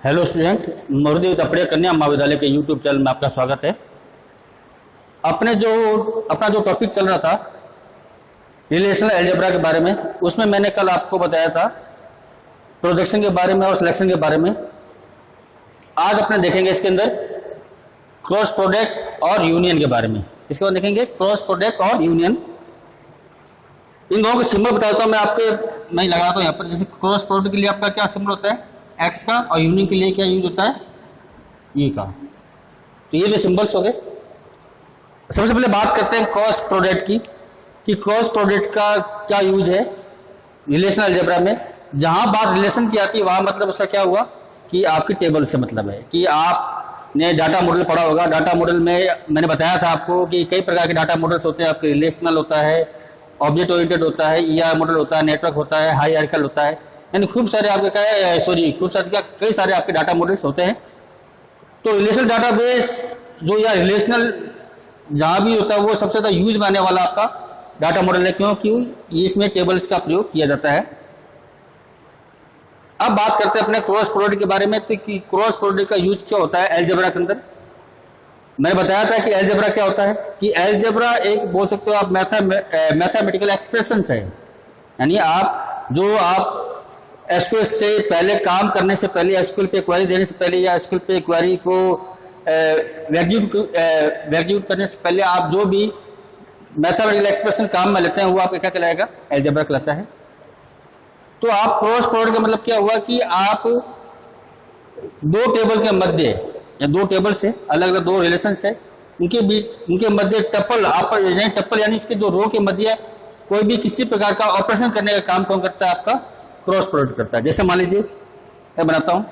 Hello student, Marudev तपड़िया कन्या महाविद्यालय के यूट्यूब चैनल में आपका स्वागत है। अपना जो टॉपिक चल रहा था रिलेशनल अलजेब्रा के बारे में, उसमें मैंने कल आपको बताया था प्रोजेक्शन के बारे में और सिलेक्शन के बारे में। आज अपने देखेंगे इसके अंदर क्रॉस प्रोडक्ट और यूनियन के बारे में। इसके बाद देखेंगे क्रॉस प्रोडक्ट और यूनियन। इन दोनों के सिंबल बताता हूँ मैं लगाता हूँ यहाँ पर। जैसे क्रॉस प्रोडक्ट के लिए आपका क्या सिंबल होता है, एक्स का, और यूनियन के लिए क्या यूज होता है, ई का। तो ये जो सिंबल्स हो गए। सबसे पहले बात करते हैं क्रॉस प्रोडक्ट की, कि क्रॉस प्रोडक्ट का क्या यूज है रिलेशनल अलजेब्रा में। जहां बात रिलेशन की आती है वहां मतलब उसका क्या हुआ कि आपकी टेबल से मतलब है कि आपने डाटा मॉडल पढ़ा होगा। डाटा मॉडल में मैंने बताया था आपको कि कई प्रकार के डाटा मॉडल्स होते हैं। आपके रिलेशनल होता है, ऑब्जेक्ट ओरिएंटेड होता है, ईआर मॉडल होता है, नेटवर्क होता है, हायरार्किकल होता है, यानी खूब सारे आपके कई सारे आपके डाटा मॉडल्स होते हैं। तो रिलेशनल डाटाबेस जो या रिलेशनल जहां भी होता है वो सबसे ज्यादा यूज में आने वाला आपका डाटा मॉडल है। क्योंकि इसमें टेबल्स का प्रयोग किया जाता है। अब बात करते हैं अपने क्रॉस प्रोडक्ट के बारे में। तो कि क्रॉस प्रोडक्ट का यूज क्या होता है अलजेब्रा के अंदर। मैंने बताया था कि अलजेब्रा क्या होता है, कि अलजेब्रा एक बोल सकते हो आप मैथमेटिकल एक्सप्रेशंस है। यानी आप एसक्यूएल से पहले काम करने से पहले, एसक्यूएल पे क्वेरी देने से पहले या एसक्यूएल पे क्वेरी को एग्जीक्यूट करने से पहले आप जो भी मैथमेटिकल एक्सप्रेशन काम में लेते हैं वो आपका क्या कहलाएगा, अलजेब्रा कहलाता है। तो आप क्रॉस प्रोडक्ट का मतलब क्या हुआ कि आप दो टेबल के मध्य या दो टेबल से अलग अलग दो रिलेशन है, उनके मध्य टप्पल यानी उसके दो रो के मध्य कोई भी किसी प्रकार का ऑपरेशन करने का काम कौन करता है, आपका क्रॉस प्रोडक्ट करता है। जैसे मान लीजिए मैं बनाता हूं,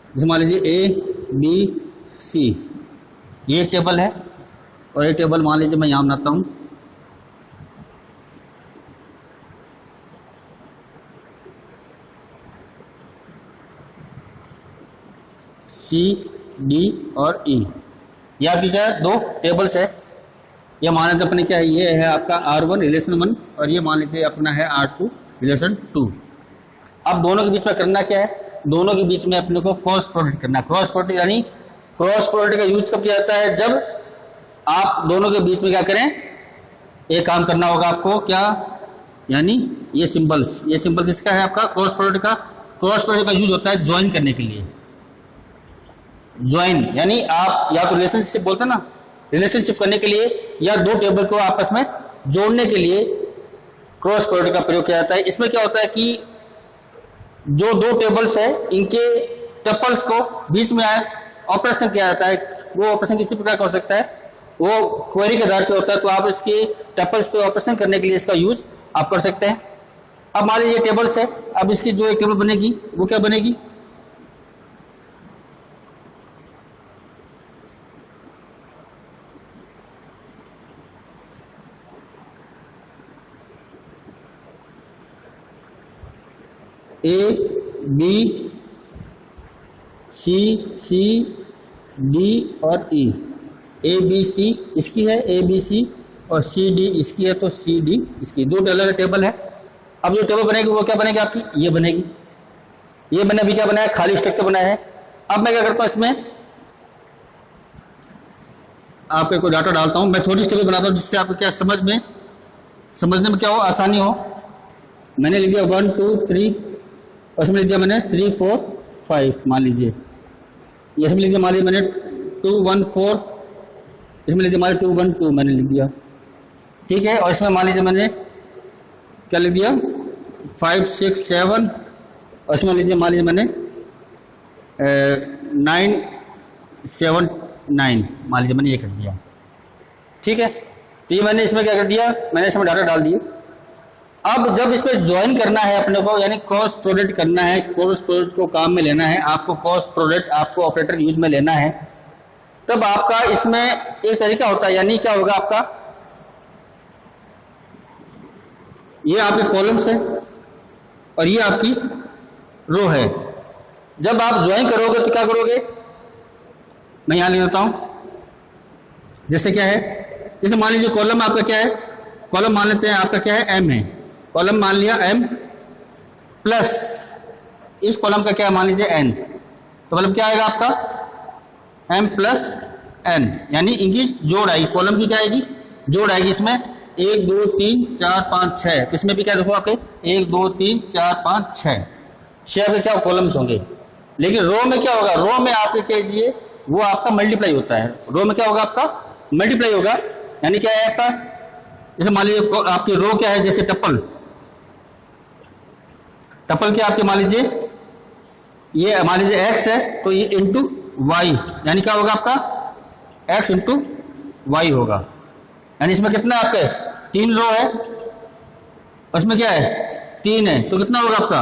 जैसे मान लीजिए ए बी सी, ये एक टेबल है और एक टेबल मान लीजिए मैं यहां बनाता हूं सी डी और ई। ये आपकी क्या है, दो टेबल्स है। ये मान लीजिए अपने क्या है, ये है आपका R1 रिलेशन 1 और ये मान लीजिए अपना है R2 रिलेशन 2। अब दोनों के बीच में करना क्या है, दोनों के बीच में अपने को क्रॉस प्रोडक्ट करना है। क्रॉस प्रोडक्ट यानी क्रॉस प्रोडक्ट का यूज कब किया जाता है, जब आप दोनों के बीच में क्या करें, एक काम करना होगा आपको क्या, यानी ये सिंबल किसका है, आपका क्रॉस प्रोडक्ट का। क्रॉस प्रोडक्ट का यूज होता है ज्वाइन करने के लिए। ज्वाइन यानी आप या तो रिलेशनशिप बोलते हैं ना, रिलेशनशिप करने के लिए या दो टेबल को आपस में जोड़ने के लिए क्रॉस प्रोडक्ट का प्रयोग किया जाता है। इसमें क्या होता है कि जो दो टेबल्स है इनके टपल्स को बीच में ऑपरेशन किया जाता है। वो ऑपरेशन किसी प्रकार का हो सकता है, वो क्वेरी के आधार पे होता है। तो आप इसके टपल्स पे ऑपरेशन करने के लिए इसका यूज आप कर सकते हैं। अब मान लीजिए टेबल्स है, अब इसकी जो एक टेबल बनेगी वो क्या बनेगी, ए बी सी डी और ई। ए बी सी इसकी है, ए बी सी, और सी डी इसकी है, तो सी डी इसकी। दो अलग टेबल है। अब जो टेबल बनेगी वो क्या बनेगी आपकी, ये बनेगी। ये बने भी क्या बनाया, खाली स्ट्रक्चर बनाया है। अब मैं क्या करता हूं, इसमें आपके कोई डाटा डालता हूं। मैं छोटी टेबल बनाता हूं जिससे आपको क्या समझने में क्या हो, आसानी हो। मैंने लिख दिया 1 2 3 और इसमें लिख दिया मैंने 3 4 5 मान लीजिए। इसमें लिख दिया मान लीजिए मैंने 2 1 4, इसमें लिख दिया मान लीजिए 2 1 2 मैंने लिख दिया, ठीक है। और इसमें मान लीजिए मैंने क्या लिख दिया 5 6 7, और इसमें लिख दिया मान लीजिए मैंने 9 7 9 मान लीजिए मैंने ये कर दिया, ठीक है। तो ये मैंने इसमें क्या कर दिया, मैंने इसमें डाटा डाल दिए। अब जब इसमें ज्वाइन करना है अपने को, यानी क्रॉस प्रोडक्ट करना है, क्रॉस प्रोडक्ट को काम में लेना है आपको, क्रॉस प्रोडक्ट आपको ऑपरेटर यूज में लेना है, तब आपका इसमें एक तरीका होता है। यानी क्या होगा आपका, ये आपके कॉलम्स है और ये आपकी रो है। जब आप ज्वाइन करोगे तो क्या करोगे, मैं यहाँ लिख देता हूँ। जैसे क्या है, जैसे मान लीजिए कॉलम आपका क्या है, कॉलम मान लेते हैं आपका क्या है, एम है। कॉलम मान लिया एम प्लस इस कॉलम का क्या है, मान लीजिए एन। तो मतलब क्या आएगा आपका एम प्लस एन, यानी इनकी जोड़ आएगी, कॉलम की क्या आएगी, जोड़ आएगी। इसमें 1 2 3 4 5 6, किसमें भी क्या देखो आपके 1 2 3 4 5 6 आपके क्या कॉलम्स होंगे। लेकिन रो में क्या होगा, रो में आपके कीजिए वो आपका मल्टीप्लाई होता है। रो में क्या होगा, आपका मल्टीप्लाई होगा। यानी क्या है आपका, जैसे मान लीजिए आपकी रो क्या है, जैसे टपल क्या आपके मान लीजिए ये मान लीजिए x है, तो ये इंटू वाई, यानी क्या होगा आपका x इंटू वाई होगा। यानी इसमें कितना आपके 3 रो है, उसमें क्या है 3 है, तो कितना होगा आपका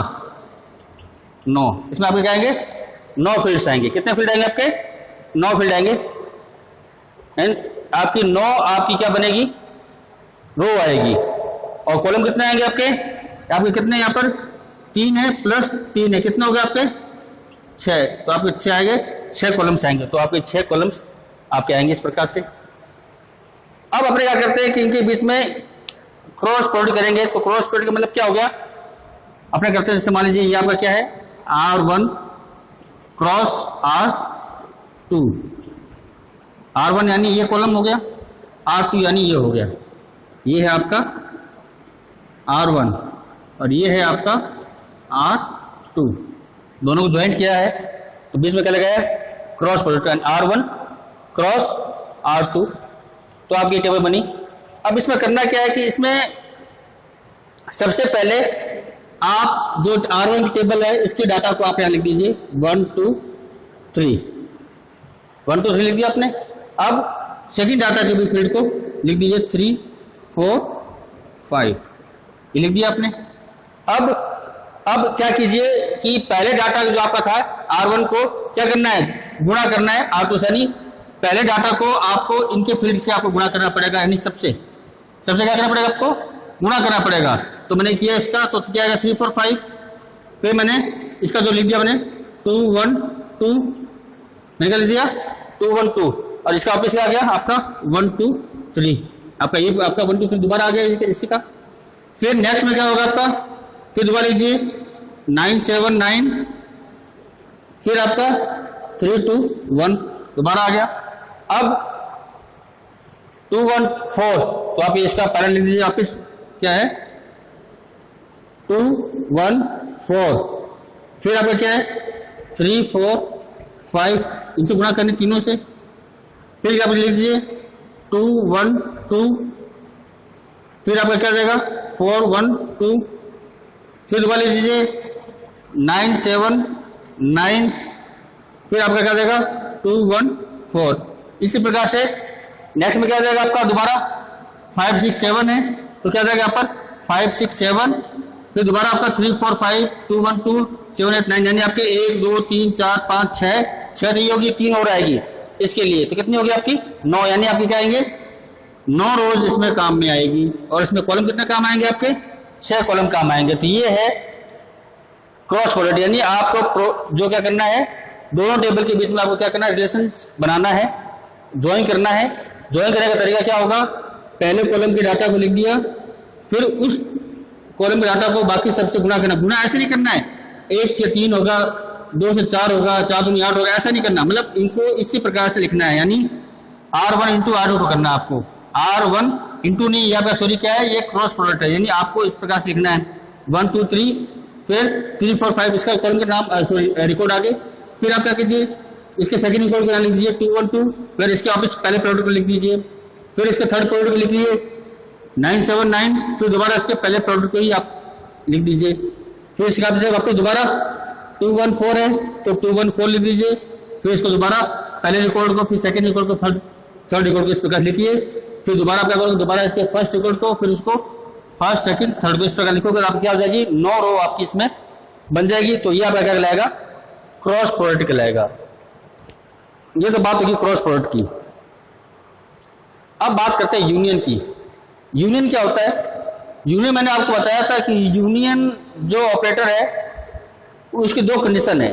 9। इसमें आपके क्या आएंगे 9 फील्ड्स आएंगे। कितने फील्ड आएंगे आपके 9 फील्ड आएंगे। एंड आपकी 9 आपकी क्या बनेगी, रो आएगी। और कॉलम कितने आएंगे आपके कितने यहाँ पर 3 है प्लस 3 है, कितना हो गया आपके 6। तो आपके 6 आएंगे, 6 कॉलम्स आएंगे। तो आपके 6 कॉलम्स आपके आएंगे इस प्रकार से। अब अपने क्या करते हैं कि इनके बीच में क्रॉस प्रोडक्ट करेंगे। तो क्रॉस प्रोडक्ट का मतलब क्या हो गया, अपने करते हैं जैसे मान लीजिए ये आपका क्या है R1 क्रॉस R2। R1 यानी ये कॉलम हो गया, R2 यानी ये हो गया। ये है आपका R1 और ये है आपका R2, दोनों को ज्वाइंट किया है तो बीच में क्या लगाया cross product, R1 cross R2। तो आपकी टेबल बनी। अब इसमें करना क्या है कि इसमें सबसे पहले आप जो R1 की टेबल है इसके डाटा को आप यहाँ लिख दीजिए 1 2 3 लिख दिया आपने। अब सेकंड डाटा के भी फील्ड को लिख दीजिए 3 4 5, ये लिख दिया आपने। अब क्या कीजिए कि पहले डाटा जो आपका था R1 को क्या करना है, गुणा करना है R2 से। यानी पहले डाटा को आपको इनके फील्ड से आपको गुणा करना पड़ेगा, यानी सबसे क्या करना पड़ेगा, आपको गुणा करना पड़ेगा। तो मैंने किया इसका, तो क्या आएगा 3 4 5। फिर मैंने इसका जो लिख दिया मैंने 2 1 2, मैंने क्या लिख दिया 2 1 2, और इसका वापस क्या आ गया आपका 1 2 3। आपका ये आपका 1 2 3 दोबारा आ गया इसी का। फिर नेक्स्ट में क्या होगा आपका, फिर दोबारा लीजिए 9 7 9, फिर आपका 3 2 1 दोबारा आ गया। अब 2 1 4, तो आप इसका पैरेंट लिख दीजिए वापिस, क्या है 2 1 4। फिर आपका क्या है 3 4 5, इनसे गुणा करने तीनों से। फिर आप लिख दीजिए 2 1 2, फिर आपका क्या जाएगा 4 1 2, फिर दोबारा लिख दीजिए 9 7 9, फिर आपका क्या जाएगा 2 1 4। इसी प्रकार से नेक्स्ट में क्या जाएगा आपका दोबारा 5 6 7 है, तो क्या जाएगा यहाँ पर 5 6 7, फिर दोबारा आपका 3 4 5 2 1 2 7 8 9, यानी आपके 1 2 3 4 5 6 नहीं होगी, 3 और आएगी इसके लिए। तो कितनी होगी आपकी 9, यानी आपके क्या आएंगे 9 रोज इसमें काम में आएगी। और इसमें कॉलम कितने काम आएंगे आपके 6 कॉलम काम आएंगे। तो ये है क्रॉस प्रोडक्ट, यानी आपको जो क्या करना है दोनों टेबल के बीच में आपको क्या करना है, रिलेशन बनाना है, ज्वाइन करना है। ज्वाइन करने का तरीका क्या होगा, पहले कॉलम के डाटा को लिख दिया, फिर उस कॉलम के डाटा को बाकी सबसे गुणा करना। गुणा ऐसे नहीं करना है 1 से 3 होगा, 2 से 4 होगा, 4 दूनी 8 होगा, ऐसा नहीं करना। मतलब इनको इसी प्रकार से लिखना है, यानी R1 इंटू R2 को करना है आपको। R1 इंटू नहीं, यहाँ पे सॉरी क्या है, ये क्रॉस प्रोडक्ट है, यानी आपको इस प्रकार से लिखना है 1 2 3, फिर 3 4 5, इसका कॉलम का नाम सॉरी रिकॉर्ड आगे। फिर आप क्या कीजिए इसके सेकंड रिकॉर्ड को लिख दीजिए 2 1 2, फिर इसके वापस पहले प्रोडक्ट को लिख दीजिए, फिर इसके थर्ड प्रोडक्ट को लिख दीजिए 9 7 9, फिर दोबारा इसके पहले प्रोडक्ट को ही आप लिख दीजिए। फिर इसके वापस दोबारा 2 1 4 है, तो 2 1 4 लिख दीजिए। फिर इसको दोबारा पहले रिकॉर्ड को, फिर सेकंड रिकॉर्ड को, थर्ड रिकॉर्ड को इस प्रकार लिखिए। फिर दोबारा क्या करोगे, दोबारा इसके फर्स्ट रिकॉर्ड को, फिर उसको फर्स्ट सेकंड थर्ड को इस प्रकार लिखोगे, आप क्या हो जाएगी 9 रो आपकी इसमें बन जाएगी। तो ये आपका क्या कहलाएगा, क्रॉस प्रोडक्ट कहलाएगा। ये तो बात होगी क्रॉस प्रोडक्ट की। अब बात करते हैं यूनियन की। यूनियन क्या होता है, यूनियन मैंने आपको बताया था कि यूनियन जो ऑपरेटर है उसकी 2 कंडीशन है,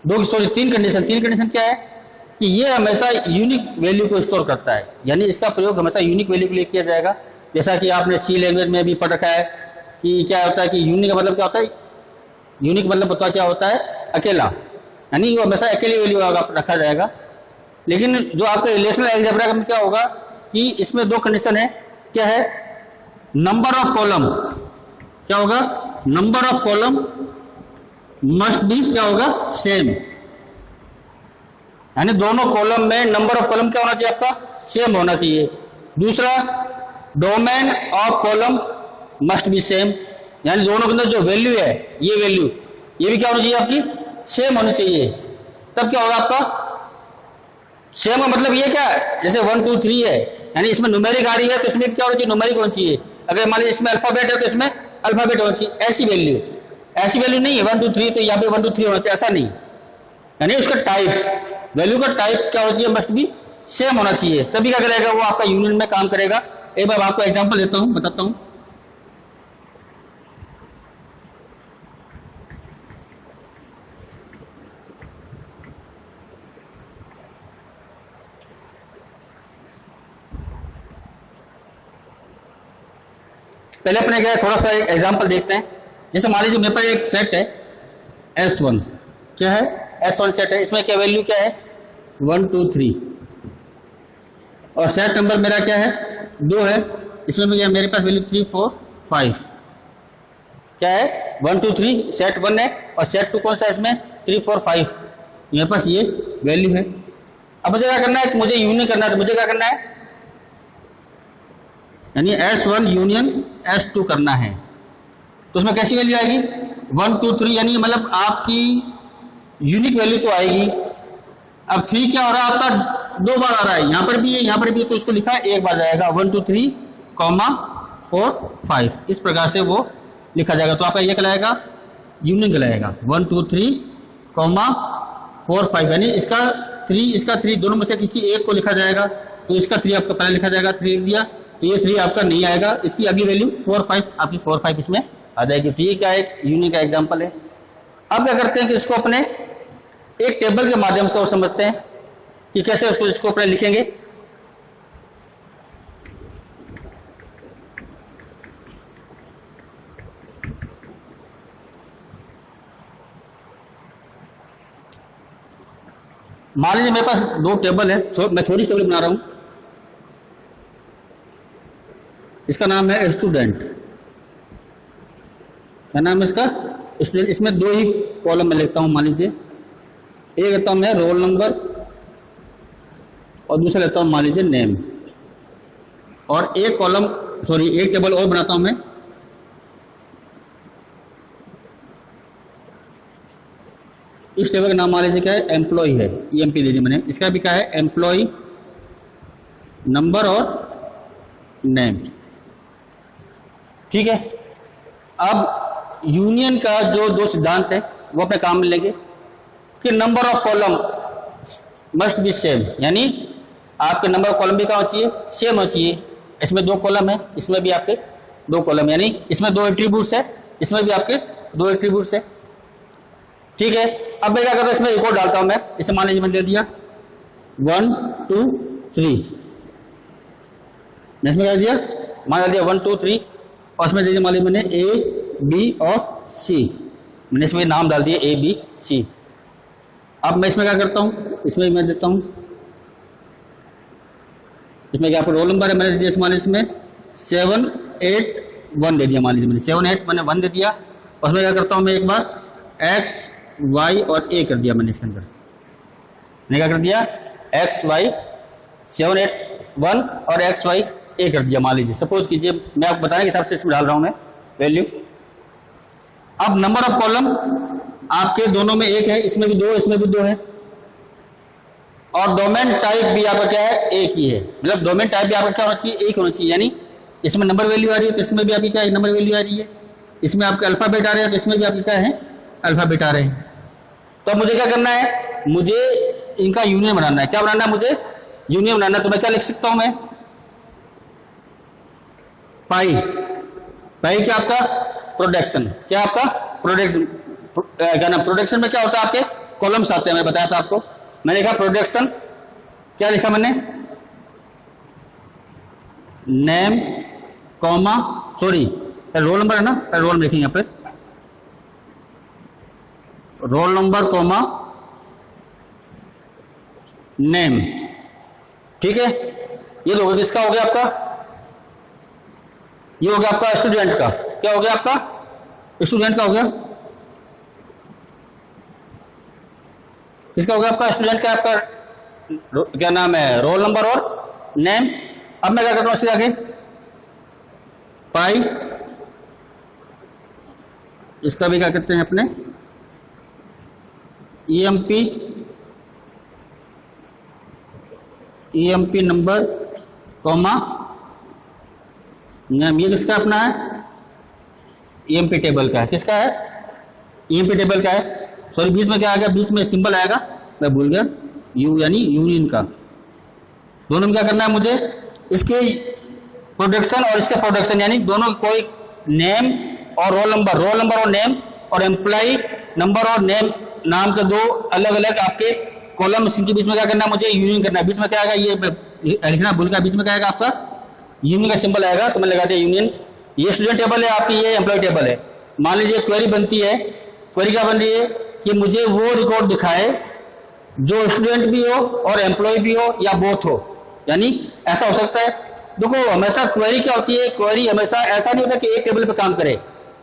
3 कंडीशन। 3 कंडीशन क्या है, कि ये हमेशा यूनिक वैल्यू को स्टोर करता है, यानी इसका प्रयोग हमेशा यूनिक वैल्यू के लिए किया जाएगा। जैसा कि आपने सी लैंग्वेज में भी पढ़ रखा है कि क्या होता है कि यूनिक का मतलब क्या होता है, यूनिक मतलब पता क्या होता है, अकेला, यानी वो हमेशा अकेली वैल्यू रखा जाएगा। लेकिन जो आपका रिलेशनल अलजेब्रा में क्या होगा कि इसमें दो कंडीशन है, क्या है, नंबर ऑफ कॉलम, क्या होगा, number of column must be क्या होगा, सेम, यानी दोनों कॉलम में नंबर ऑफ कॉलम क्या होना चाहिए, आपका सेम होना चाहिए। दूसरा, domain of column must be same, यानी दोनों के अंदर जो वैल्यू है, ये वैल्यू ये भी क्या होनी चाहिए, आपकी सेम होनी चाहिए। तब क्या होगा आपका सेम का मतलब ये क्या है, जैसे 1 2 3 है, यानी इसमें न्यूमेरिक आ रही है तो इसमें क्या होना चाहिए, न्यूमेरिक होना चाहिए। अगर मान लीजिए इसमें अल्फाबेट है तो इसमें अल्फाबेट होना चाहिए। ऐसी वैल्यू नहीं है 1 2 3 तो यहाँ पे 1 2 3 होना चाहिए, ऐसा नहीं। यानी उसका टाइप, वैल्यू का टाइप क्या होना चाहिए, मस्ट बी सेम होना चाहिए, तभी क्या करेगा, वो आपका यूनियन में काम करेगा। एक बार आपको एग्जांपल देता हूं, बताता हूं। पहले अपने क्या थोड़ा सा एक एग्जांपल देखते हैं। जैसे मान लीजिए मेरे पास एक सेट है S1, क्या है, S1 सेट है, इसमें क्या वैल्यू क्या है, 1 2 3, और सेट नंबर मेरा क्या है, 2 है, इसमें मेरे पास वैल्यू 3 4 5, क्या है, 1 2 3 सेट 1 है, और सेट 2 कौन सा है इसमें, 3 4 5, मेरे पास ये वैल्यू है। अब मुझे क्या करना है, मुझे यूनियन करना है, तो मुझे क्या करना है, यानी S1 यूनियन S2 करना है। तो उसमें कैसी वैल्यू आएगी, 1 2 3, यानी मतलब आपकी यूनिक वैल्यू तो आएगी। अब 3 क्या हो रहा है, आपका 2 बार आ रहा है, यहाँ पर भी है, यहाँ पर भी, तो उसको लिखा है 1 बार जाएगा, 1 2 3, 4 5, इस प्रकार से वो लिखा जाएगा। तो आपका ये कहलाएगा यूनियन कहलाएगा, 1 2 3, 4 5, यानी इसका 3 दोनों में से किसी एक को लिखा जाएगा। तो इसका 3 आपका पहले लिखा जाएगा, 3 लिख दिया, तो ये 3 आपका नहीं आएगा, इसकी अगली वैल्यू 4 5, आपकी 4 5 इसमें आ जाएगी। तो ये क्या है, एक यूनिक का एग्जांपल है। अब क्या करते हैं कि इसको अपने एक टेबल के माध्यम से और समझते हैं कि कैसे इसको अपने लिखेंगे। मान लीजिए मेरे पास 2 टेबल है, मैं छोटी टेबल बना रहा हूं, इसका नाम है स्टूडेंट, क्या नाम है इसका, स्टूडेंट। इसमें 2 ही कॉलम में लिखता हूं, मान लीजिए एक लेता हूं मैं रोल नंबर, और दूसरा लेता हूं मान लीजिए नेम, और एक टेबल और बनाता हूं मैं, इस टेबल का नाम मान लीजिए क्या है, एम्प्लॉय है, EMP दे दिया मैंने। इसका भी क्या है, एम्प्लॉय नंबर और नेम, ठीक है। अब यूनियन का जो 2 सिद्धांत है वो अपने काम में लेंगे कि number of column must be same, यानी आपके नंबर ऑफ कॉलम भी क्या होना चाहिए, सेम होना चाहिए। इसमें 2 कॉलम है, इसमें भी आपके 2 कॉलम, यानी इसमें 2 एट्रीब्यूट्स है, इसमें भी आपके 2 एट्रीब्यूट्स है, ठीक है। अब मैं क्या करता हूं, इसमें एक और डालता हूं मैं, इसे मान लीजिए मैंने दे दिया 1 2 3, इसमें क्या दिया, मान लिया 1 2 3, और इसमें दे दिया मान लीजिए मैंने A B और C, मैंने इसमें नाम डाल दिया A B C। अब मैं इसमें क्या करता हूं, इसमें मैं देता हूं, इसमें क्या आपको रोल नंबर है, मैंने दिया मान लीजिए इसमें 7 8 1 दे दिया, मान लीजिए मैंने 7 8 मैंने 1 दे दिया, और उसमें क्या करता हूं मैं एक बार X Y और A कर दिया मैंने, इसके अंदर मैंने क्या कर दिया, X Y 7 8 1 और X Y A कर दिया। मान लीजिए सपोज कीजिए, मैं आपको बताने के हिसाब से इसमें डाल रहा हूं मैं वैल्यू। अब नंबर ऑफ कॉलम आपके दोनों में 1 है, इसमें भी 2, इसमें भी 2 है, और डोमेन टाइप भी आपका क्या है, एक ही है, मतलब डोमेन टाइप भी आपका क्या होना चाहिए, एक होना चाहिए। यानी इसमें नंबर वैल्यू आ रही है तो इसमें भी आपकी क्या है, नंबर वैल्यू आ रही है, इसमें आपके अल्फाबेट आ रहे हैं तो इसमें भी आपके क्या है, अल्फाबेट आ रहे हैं। तो अब मुझे क्या करना है, मुझे इनका यूनियन बनाना है। क्या बनाना है, मुझे यूनियन बनाना है। तो मैं क्या लिख सकता हूं, मैं पाई क्या आपका प्रोडक्शन, क्या आपका प्रोडक्शन, क्या नाम, प्रोडक्शन में क्या होता है, आपके कॉलम्स आते हैं, मैं बताया था आपको, मैंने कहा प्रोडक्शन क्या लिखा मैंने, name comma, sorry roll number है ना, रोल लिखेंगे यहाँ पे, रोल नंबर कॉमा नेम। ठीक है, ये लोग किसका हो गया आपका, ये हो गया आपका स्टूडेंट का। क्या हो गया आपका, स्टूडेंट का हो गया। किसका हो गया आपका, स्टूडेंट का। आपका क्या नाम है, रोल नंबर और नेम। अब मैं क्या करता हूं इससे आगे, पाई, इसका भी क्या कहते हैं अपने, ईएमपी नंबर कॉमा नेम। ये किसका अपना है, ईएमपी टेबल का है। किसका है, ईएमपी टेबल का है। सॉरी बीच में क्या आ गया, बीच में सिंबल आएगा, मैं भूल गया, यू यानी यूनियन का। दोनों में क्या करना है मुझे, इसके प्रोडक्शन और इसके प्रोडक्शन, यानी दोनों कोई नेम और रोल नंबर, रोल नंबर और नेम, और एम्प्लॉय नंबर और नेम, नाम के दो अलग अलग आपके कॉलम, इनके बीच में क्या करना है मुझे, यूनियन करना है। बीच में क्या आएगा, ये लिखना भूल गया, बीच में क्या आएगा आपका यूनियन का सिंबल आएगा, तो मैंने लगा दिया यूनियन। ये स्टूडेंट टेबल है आपकी, ये एम्प्लॉय टेबल है। मान लीजिए क्वेरी बनती है, क्वेरी क्या बन रही है कि मुझे वो रिकॉर्ड दिखाए जो स्टूडेंट भी हो और एम्प्लॉय भी हो या बोथ हो, यानी ऐसा हो सकता है। देखो हमेशा क्वेरी क्या होती है, क्वेरी हमेशा ऐसा नहीं होता कि एक टेबल पे काम करे।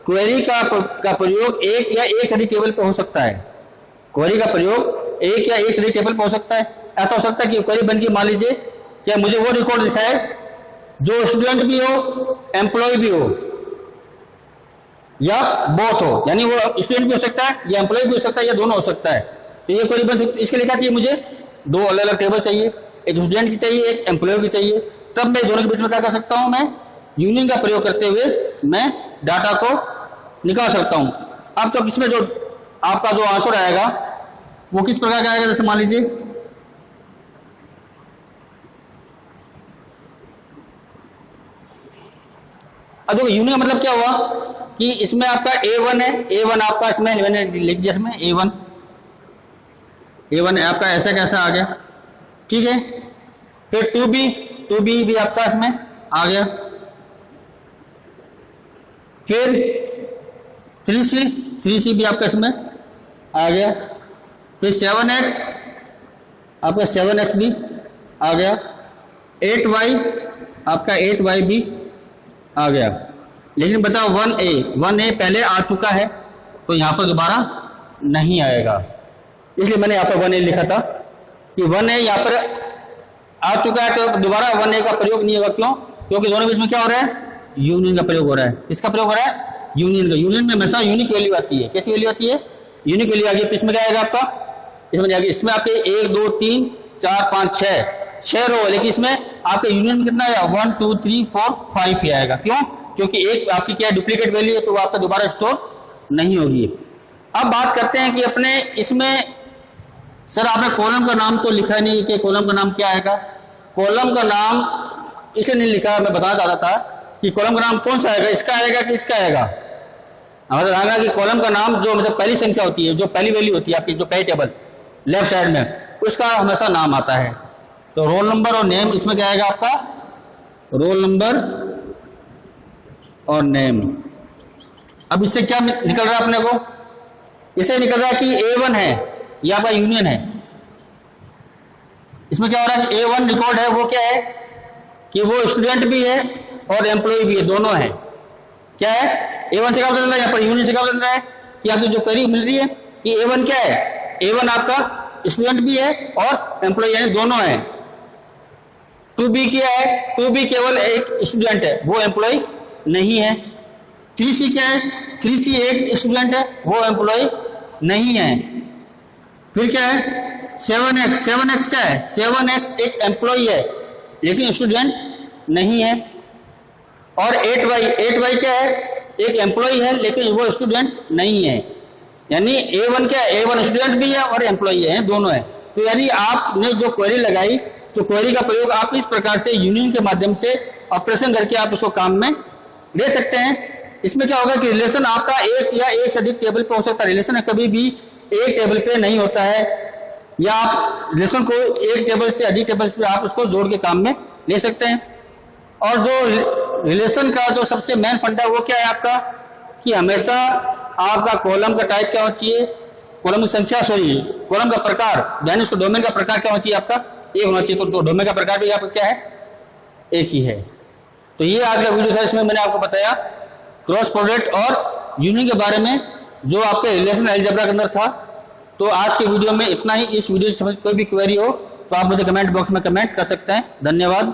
क्वेरी का प्रयोग एक या एक से अधिक टेबल पे हो सकता है। क्वेरी का प्रयोग एक या एक से अधिक टेबल पे हो सकता है। ऐसा हो सकता है कि क्वेरी बन के मान लीजिए कि मुझे वो रिकॉर्ड दिखाए जो स्टूडेंट भी हो, एम्प्लॉय भी हो या बोथ हो, यानी वो स्टूडेंट भी हो सकता है या एम्प्लॉय भी हो सकता है या दोनों हो सकता है। तो ये क्वेरी बन सकती है। इसके लिए क्या चाहिए मुझे, दो अलग अलग टेबल चाहिए, एक स्टूडेंट की चाहिए, एक एम्प्लॉय की चाहिए। तब मैं दोनों के बीच में क्या कर सकता हूं, मैं यूनियन का प्रयोग करते हुए मैं डाटा को निकाल सकता हूं। अब तो इसमें जो आपका जो आंसर आएगा वो किस प्रकार का आएगा, जैसे मान लीजिए अब देखो यूनियन का मतलब क्या हुआ कि इसमें आपका A1 है, A1 आपका इसमें मैंने लिख दिया, इसमें A1 आपका ऐसा कैसा आ गया, ठीक है। फिर 2B भी आपका इसमें आ गया। फिर 3C भी आपका इसमें आ गया। फिर 7X आपका 7X भी आ गया। 8Y आपका 8Y भी आ गया। लेकिन बताओ 1A पहले आ चुका है तो यहां पर दोबारा नहीं आएगा, इसलिए मैंने यहां पर 1A लिखा था कि 1A यहां पर आ चुका है तो दोबारा 1A का प्रयोग नहीं होगा। क्यों, क्योंकि दोनों बीच में क्या हो रहा है, यूनियन का प्रयोग हो रहा है। किसका प्रयोग हो रहा है, यूनियन का। यूनियन में हमेशा यूनिक वैल्यू आती है। कैसी वैल्यू आती है, यूनिक वैल्यू आ गई। तो इसमें क्या आएगा आपका, इसमें आपके 1 2 3 4 5 6 रो है, लेकिन इसमें आपके यूनियन में कितना आएगा 1 2 3 4 5 ही आएगा। क्यों, क्योंकि एक आपकी क्या डुप्लीकेट वैल्यू है तो वो आपका दोबारा स्टोर नहीं होगी। अब बात करते हैं कि अपने इसमें सर आपने कॉलम का नाम तो लिखा नहीं कि कॉलम का नाम क्या आएगा। कॉलम का नाम इसलिए नहीं लिखा, मैं बताना चाहता था कि कॉलम का नाम कौन सा आएगा, इसका आएगा कि इसका आएगा। हमें बताना कि कॉलम का नाम जो मतलब पहली संख्या होती है, जो पहली वैल्यू होती है आपकी, जो पहली टेबल लेफ्ट साइड में, उसका हमेशा नाम आता है। तो रोल नंबर और नेम, इसमें क्या आएगा आपका रोल नंबर और नेम। अब इससे क्या निकल रहा है अपने को, इससे निकल रहा है कि A1 है, ये आपका यूनियन है। इसमें क्या हो रहा है कि A1 रिकॉर्ड है, वो क्या है कि वो स्टूडेंट भी है और एम्प्लॉय भी है, दोनों है। क्या है, A1 से क्या बदल रहा है, यहाँ पर यूनियन से क्या बदल रहा है कि आपकी जो क्वेरी मिल रही है कि A1 क्या है, A1 आपका स्टूडेंट भी है और एम्प्लॉय यानी दोनों है। 2B क्या है, 2B केवल एक स्टूडेंट है, वो एम्प्लॉय नहीं है। 3C क्या है, 3C एक स्टूडेंट है, वो एम्प्लॉय नहीं है। फिर क्या है 7X क्या है, 7X एक एम्प्लॉय है लेकिन स्टूडेंट नहीं है। और 8Y क्या है, एक एम्प्लॉय है लेकिन वो स्टूडेंट नहीं है। यानी A1 क्या है, A1 स्टूडेंट भी है और एम्प्लॉय है, दोनों है। तो यानी आपने जो क्वेरी लगाई तो क्वेरी का प्रयोग आप इस प्रकार से यूनियन के माध्यम से ऑपरेशन करके आप उसको काम में ले सकते हैं। इसमें क्या होगा कि रिलेशन आपका एक या एक से अधिक टेबल पे हो सकता है। रिलेशन कभी भी एक टेबल पे नहीं होता है। या आप रिलेशन को एक टेबल से अधिक टेबल पे आप उसको जोड़ के काम में ले सकते हैं। और जो रिलेशन का जो सबसे मेन फंडा है वो क्या है आपका, कि हमेशा आपका कॉलम का टाइप क्या होना चाहिए, कॉलम की संख्या, कॉलम का प्रकार, यानी उसको डोमेन का प्रकार क्या होना चाहिए आपका, एक होना चाहिए। तो डोमेन का प्रकार भी आपका क्या है, एक ही है। तो ये आज का वीडियो था, इसमें मैंने आपको बताया क्रॉस प्रोडक्ट और यूनियन के बारे में जो आपके रिलेशन अलजेब्रा के अंदर था। तो आज के वीडियो में इतना ही। इस वीडियो से कोई भी क्वेरी हो तो आप मुझे कमेंट बॉक्स में कमेंट कर सकते हैं। धन्यवाद।